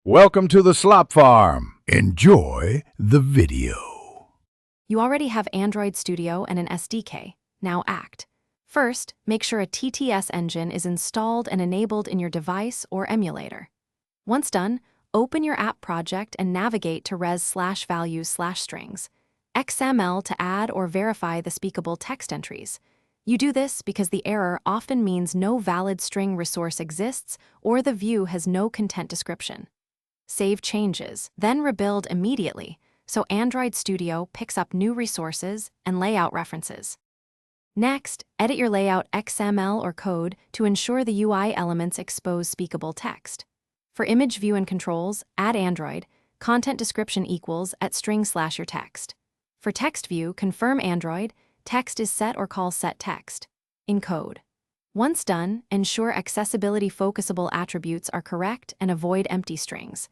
Welcome to the Slop Farm. Enjoy the video. You already have Android Studio and an SDK. Now act. First, make sure a TTS engine is installed and enabled in your device or emulator. Once done, open your app project and navigate to res/values/strings, XML to add or verify the speakable text entries. You do this because the error often means no valid string resource exists or the view has no content description. Save changes, then rebuild immediately so Android Studio picks up new resources and layout references. Next, edit your layout XML or code to ensure the UI elements expose speakable text. For image view and controls, add Android, content description equals at string/your text. For text view, confirm Android, text is set or call set text. In code. Once done, ensure accessibility focusable attributes are correct and avoid empty strings.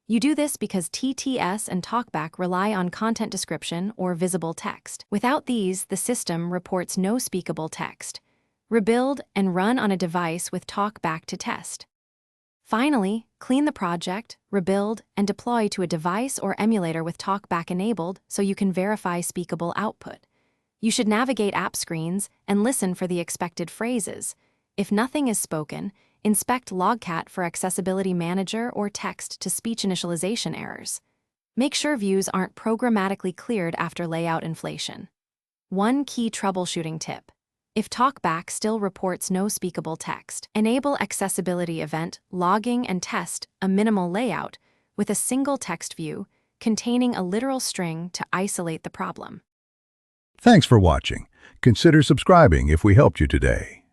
You do this because TTS and TalkBack rely on content description or visible text. Without these, the system reports no speakable text. Rebuild and run on a device with TalkBack to test. Finally, clean the project, rebuild, and deploy to a device or emulator with TalkBack enabled so you can verify speakable output. You should navigate app screens and listen for the expected phrases. If nothing is spoken, inspect Logcat for Accessibility Manager or text-to-speech initialization errors. Make sure views aren't programmatically cleared after layout inflation. One key troubleshooting tip. If TalkBack still reports no speakable text, enable Accessibility Event, Logging, and test a minimal layout with a single text view containing a literal string to isolate the problem. Thanks for watching. Consider subscribing if we helped you today.